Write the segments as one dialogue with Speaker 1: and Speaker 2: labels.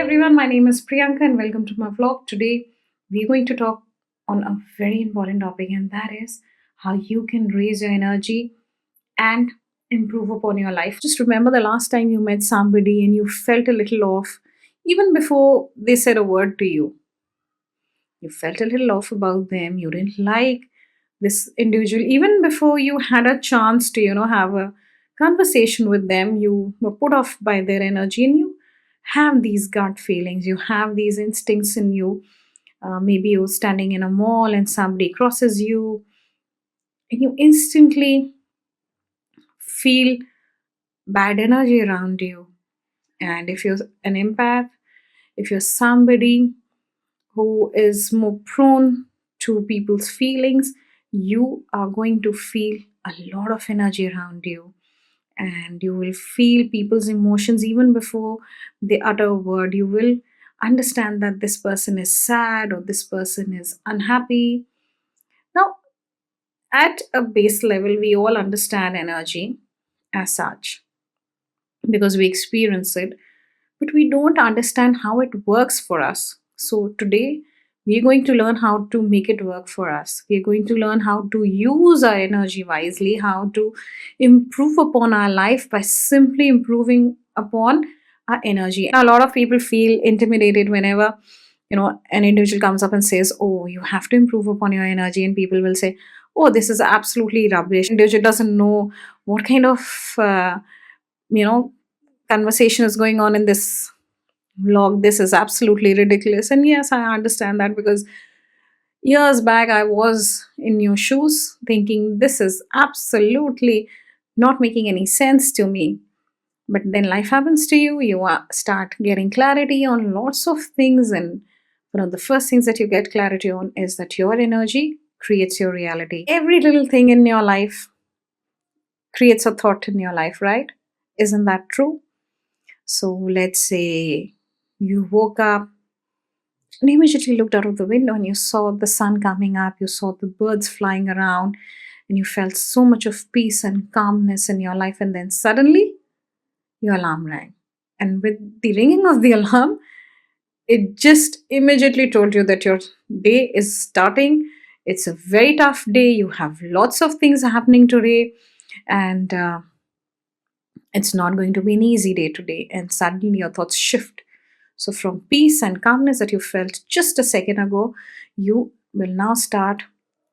Speaker 1: everyone, my name is Priyanka and welcome to my vlog. Today we're going to talk on a very important topic, and that is how you can raise your energy and improve upon your life. Just remember the last time you met somebody and you felt a little off even before they said a word to you. You felt a little off about them, you didn't like this individual even before you had a chance to have a conversation with them. You were put off by their energy and you have these gut feelings, you have these instincts in you. Maybe you're standing in a mall and somebody crosses you and you instantly feel bad energy around you. And if you're an empath, if you're somebody who is more prone to people's feelings, you are going to feel a lot of energy around you, and you will feel people's emotions even before they utter a word. You will understand that this person is sad or this person is unhappy. Now, at a base level, we all understand energy as such because we experience it, but we don't understand how it works for us. So today, we're going to learn how to make it work for us. We're going to learn how to use our energy wisely, how to improve upon our life by simply improving upon our energy. A lot of people feel intimidated whenever an individual comes up and says, "Oh, you have to improve upon your energy," and people will say, "Oh, this is absolutely rubbish." Individual doesn't know what kind of you know conversation is going on in this vlog. This is absolutely ridiculous. And yes, I understand that because years back I was in your shoes thinking this is absolutely not making any sense to me. But then life happens to you, start getting clarity on lots of things. And one of the first things that you get clarity on is that your energy creates your reality. Every little thing in your life creates a thought in your life, right? Isn't that true? So let's say you woke up and immediately looked out of the window and you saw the sun coming up, you saw the birds flying around, and you felt so much of peace and calmness in your life. And then suddenly your alarm rang. And with the ringing of the alarm, it just immediately told you that your day is starting. It's a very tough day. You have lots of things happening today, and it's not going to be an easy day today. And suddenly your thoughts shift. So, from peace and calmness that you felt just a second ago, you will now start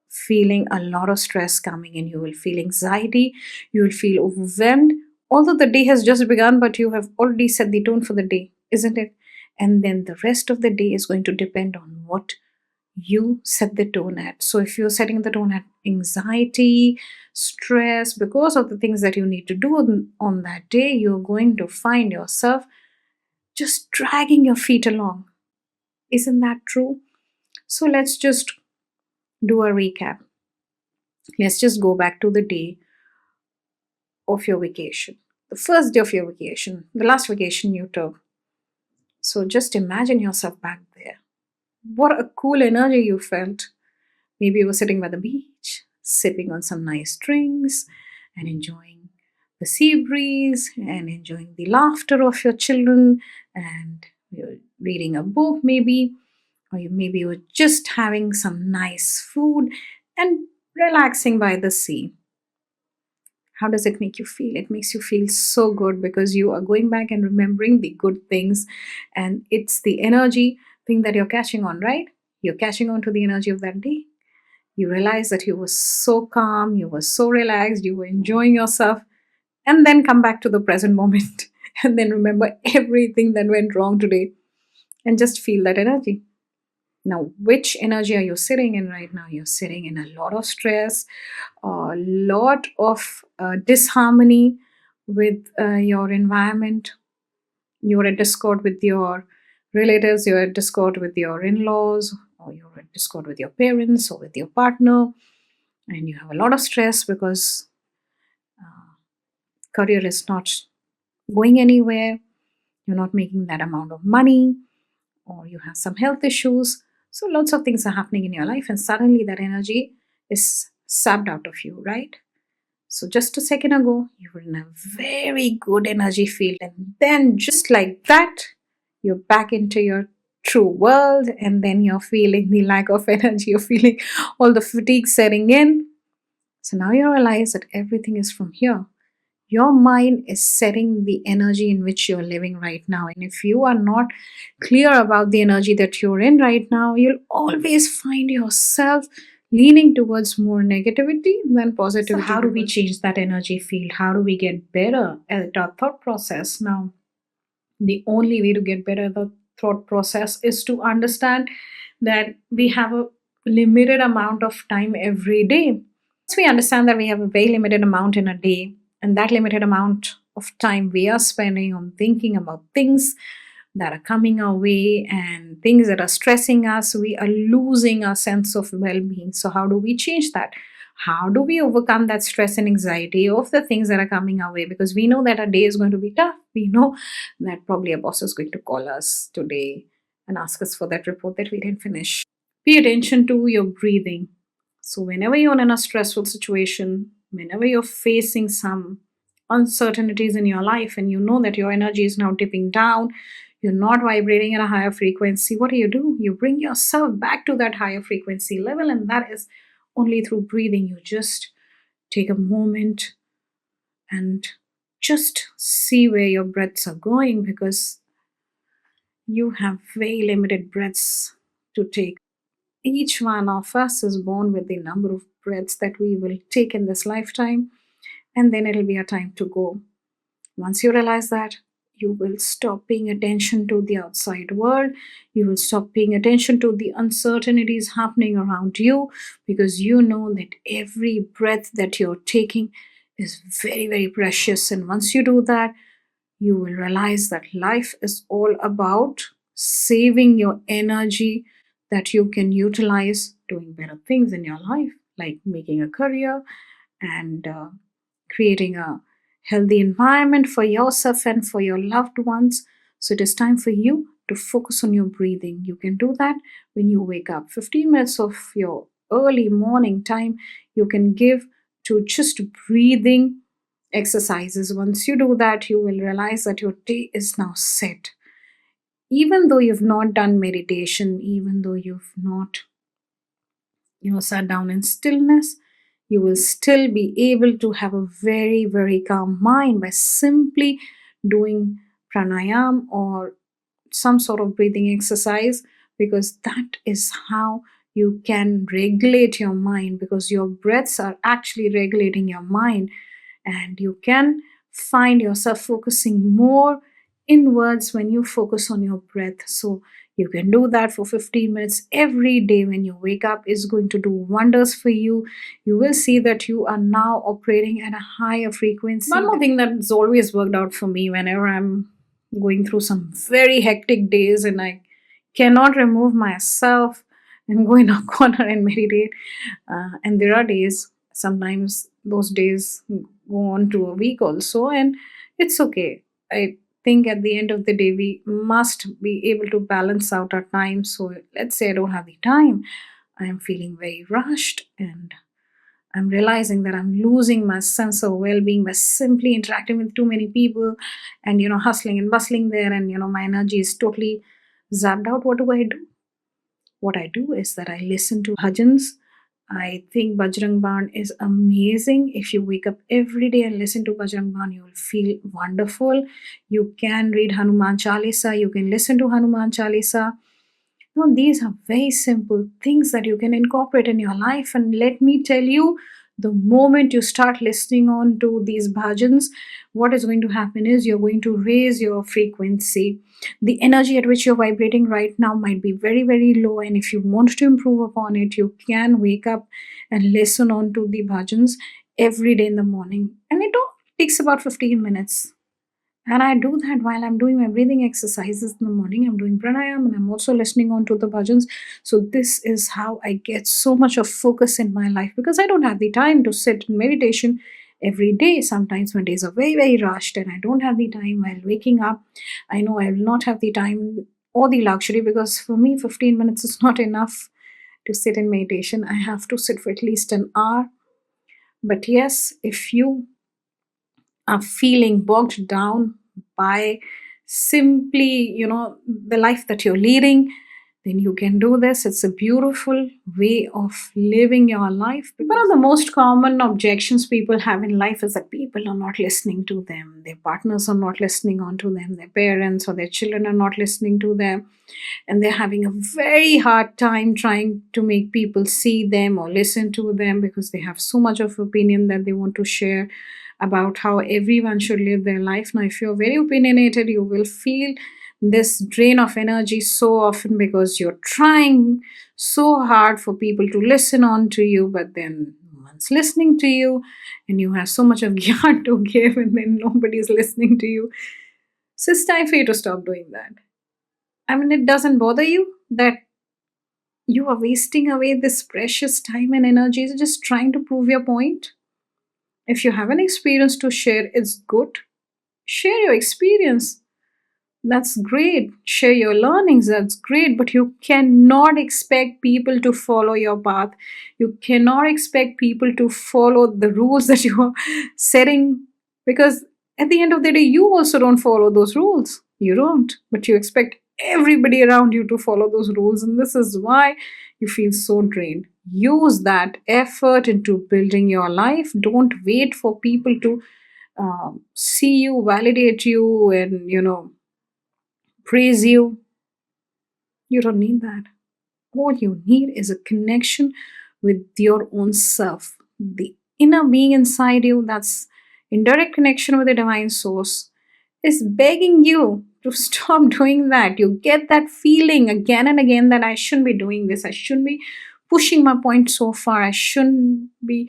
Speaker 1: feeling a lot of stress coming in. You will feel anxiety, you will feel overwhelmed. Although the day has just begun, but you have already set the tone for the day, isn't it? And then the rest of the day is going to depend on what you set the tone at. So if you're setting the tone at anxiety, stress, because of the things that you need to do on that day, you're going to find yourself just dragging your feet along. Isn't that true? So let's just do a recap. Let's just go back to the day of your vacation, the first day of your vacation, the last vacation you took. So just imagine yourself back there. What a cool energy you felt. Maybe you were sitting by the beach, sipping on some nice drinks, and enjoying the sea breeze and enjoying the laughter of your children, and you're reading a book, maybe, or maybe you're just having some nice food and relaxing by the sea. How does it make you feel? It makes you feel so good because you are going back and remembering the good things, and it's the energy thing that you're catching on, right? You're catching on to the energy of that day. You realize that you were so calm, you were so relaxed, you were enjoying yourself, and then come back to the present moment and then remember everything that went wrong today and just feel that energy. Now, which energy are you sitting in right now? You're sitting in a lot of stress, a lot of disharmony with your environment. You're at discord with your relatives, you're at discord with your in laws, or you're at discord with your parents or with your partner, and you have a lot of stress because career is not going anywhere, you're not making that amount of money, or you have some health issues. So lots of things are happening in your life, and suddenly that energy is sapped out of you, right? So just a second ago, you were in a very good energy field, and then just like that, you're back into your true world, and then you're feeling the lack of energy, you're feeling all the fatigue setting in. So now you realize that everything is from here. Your mind is setting the energy in which you're living right now. And if you are not clear about the energy that you're in right now, you'll always find yourself leaning towards more negativity than positivity. So, how do we change that energy field? How do we get better at our thought process? Now, the only way to get better at the thought process is to understand that we have a limited amount of time every day. Once we understand that we have a very limited amount in a day, and that limited amount of time we are spending on thinking about things that are coming our way and things that are stressing us, we are losing our sense of well being. So, how do we change that? How do we overcome that stress and anxiety of the things that are coming our way? Because we know that our day is going to be tough. We know that probably a boss is going to call us today and ask us for that report that we didn't finish. Pay attention to your breathing. So, whenever you're in a stressful situation, whenever you're facing some uncertainties in your life and you know that your energy is now dipping down, you're not vibrating at a higher frequency, what do? You bring yourself back to that higher frequency level, and that is only through breathing. You just take a moment and just see where your breaths are going, because you have very limited breaths to take. Each one of us is born with the number of breaths that we will take in this lifetime, and then it'll be a time to go. Once you realize that, you will stop paying attention to the outside world. You will stop paying attention to the uncertainties happening around you, because you know that every breath that you're taking is very, very precious. And once you do that, you will realize that life is all about saving your energy that you can utilize doing better things in your life, like making a career and creating a healthy environment for yourself and for your loved ones. So it is time for you to focus on your breathing. You can do that when you wake up. 15 minutes of your early morning time you can give to just breathing exercises. Once you do that, you will realize that your day is now set. Even though you've not done meditation, even though you've not sat down in stillness, you will still be able to have a very, very calm mind by simply doing pranayam or some sort of breathing exercise, because that is how you can regulate your mind, because your breaths are actually regulating your mind, and you can find yourself focusing more inwards when you focus on your breath. So you can do that for 15 minutes every day when you wake up. Is going to do wonders for you. You will see that you are now operating at a higher frequency. One more thing that's always worked out for me whenever I'm going through some very hectic days and I cannot remove myself and go in a corner and meditate. And there are days, sometimes those days go on to a week also, and it's okay. I think at the end of the day, we must be able to balance out our time. So let's say I don't have the time, I am feeling very rushed, and I'm realizing that I'm losing my sense of well-being by simply interacting with too many people and hustling and bustling there, and my energy is totally zapped out. What do I do? What I do is that I listen to bhajans. I think Bajrang Baan is amazing. If you wake up every day and listen to Bajrang Baan, you will feel wonderful. You can read Hanuman Chalisa, you can listen to Hanuman Chalisa. Now, these are very simple things that you can incorporate in your life. And let me tell you, the moment you start listening on to these bhajans, what is going to happen is you're going to raise your frequency. The energy at which you're vibrating right now might be very, very low. And if you want to improve upon it, you can wake up and listen on to the bhajans every day in the morning. And it all takes about 15 minutes. And I do that while I'm doing my breathing exercises in the morning. I'm doing pranayam and I'm also listening on to the bhajans. So this is how I get so much of focus in my life, because I don't have the time to sit in meditation every day. Sometimes my days are very, very rushed and I don't have the time while waking up. I know I will not have the time or the luxury, because for me 15 minutes is not enough to sit in meditation. I have to sit for at least an hour. But yes, if you are feeling bogged down by simply, the life that you're leading, then you can do this. It's a beautiful way of living your life. One of the most common objections people have in life is that people are not listening to them. Their partners are not listening on to them. Their parents or their children are not listening to them. And they're having a very hard time trying to make people see them or listen to them because they have so much of opinion that they want to share about how everyone should live their life. Now, if you're very opinionated, you will feel this drain of energy so often because you're trying so hard for people to listen on to you, but then no one's listening to you, and you have so much of yarn to give, and then nobody's listening to you. So it's time for you to stop doing that. I mean, it doesn't bother you that you are wasting away this precious time and energy just trying to prove your point. If you have an experience to share, it's good. Share your experience. That's great. Share your learnings. That's great. But you cannot expect people to follow your path. You cannot expect people to follow the rules that you are setting because at the end of the day, you also don't follow those rules. You don't. But you expect everybody around you to follow those rules. And this is why you feel so drained. Use that effort into building your life. Don't wait for people to see you, validate you, and, praise you. You don't need that. All you need is a connection with your own self. The inner being inside you, that's in direct connection with the divine source, is begging you to stop doing that. You get that feeling again and again that I shouldn't be doing this. I shouldn't be pushing my point so far. I shouldn't be,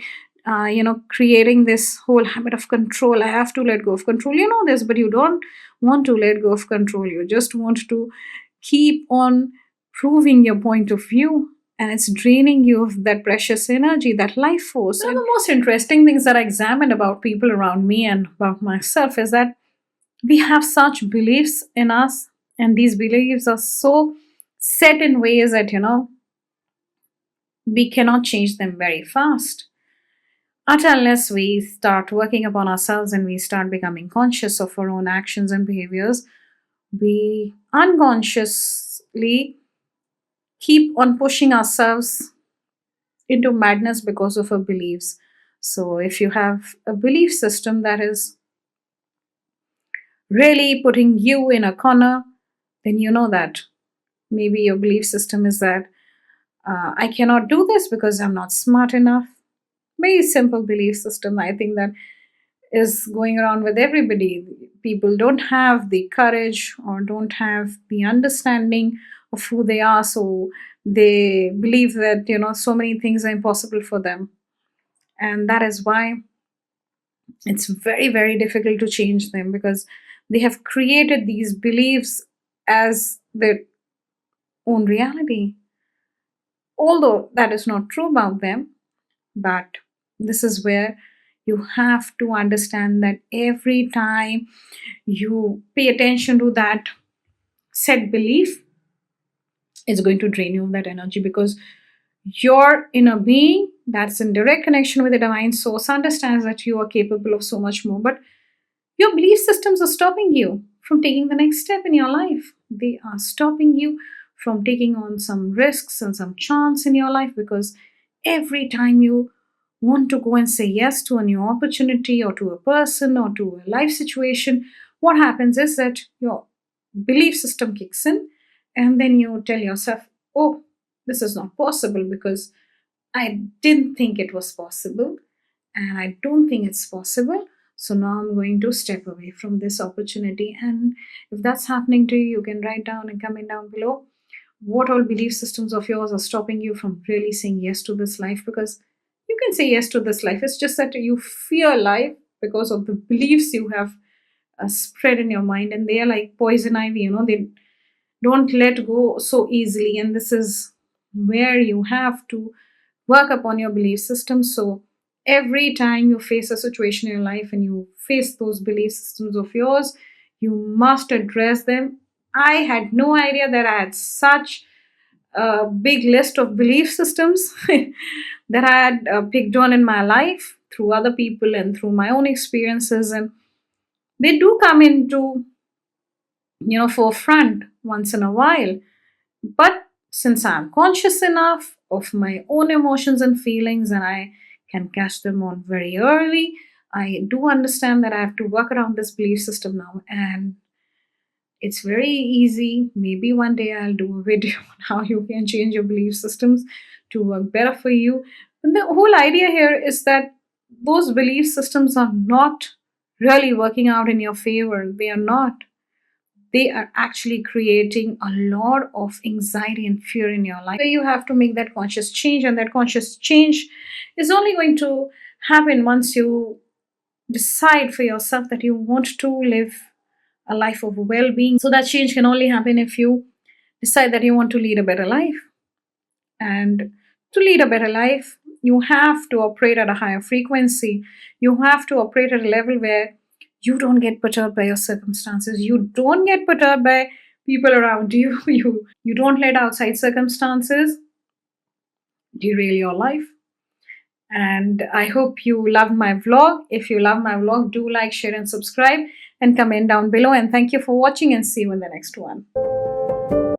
Speaker 1: creating this whole habit of control. I have to let go of control. You know this, but you don't want to let go of control. You just want to keep on proving your point of view, and it's draining you of that precious energy, that life force. One of the most interesting things that I examined about people around me and about myself is that we have such beliefs in us, and these beliefs are so set in ways that we cannot change them very fast unless we start working upon ourselves and we start becoming conscious of our own actions and behaviors. We unconsciously keep on pushing ourselves into madness because of our beliefs. So if you have a belief system that is really putting you in a corner, then you know that maybe your belief system is that I cannot do this because I'm not smart enough. Very simple belief system. I think that is going around with everybody. People don't have the courage or don't have the understanding of who they are, so they believe that so many things are impossible for them, and that is why it's very very difficult to change them because they have created these beliefs as their own reality, although that is not true about them. But this is where you have to understand that every time you pay attention to that set belief, it's going to drain you of that energy because your inner being that's in direct connection with the divine source understands that you are capable of so much more. But your belief systems are stopping you from taking the next step in your life. They are stopping you from taking on some risks and some chance in your life because every time you want to go and say yes to a new opportunity or to a person or to a life situation, what happens is that your belief system kicks in, and then you tell yourself, oh, this is not possible because I didn't think it was possible and I don't think it's possible. So now I'm going to step away from this opportunity. And if that's happening to you, you can write down and comment down below what all belief systems of yours are stopping you from really saying yes to this life, because you can say yes to this life. It's just that you fear life because of the beliefs you have spread in your mind, and they are like poison ivy, they don't let go so easily. And this is where you have to work upon your belief system. So every time you face a situation in your life and you face those belief systems of yours, you must address them. I had no idea that I had such a big list of belief systems that I had picked on in my life through other people and through my own experiences. And they do come into forefront once in a while. But since I'm conscious enough of my own emotions and feelings and I can catch them on very early, I do understand that I have to work around this belief system now. And it's very easy. Maybe one day I'll do a video on how you can change your belief systems to work better for you. And the whole idea here is that those belief systems are not really working out in your favor. They are not. They are actually creating a lot of anxiety and fear in your life. So you have to make that conscious change, and that conscious change is only going to happen once you decide for yourself that you want to live a life of well being. So that change can only happen if you decide that you want to lead a better life. And to lead a better life, you have to operate at a higher frequency. You have to operate at a level where you don't get perturbed by your circumstances. You don't get perturbed by people around you. You don't let outside circumstances derail your life. And I hope you loved my vlog. If you love my vlog, do like, share, and subscribe, and comment down below. And thank you for watching, and see you in the next one.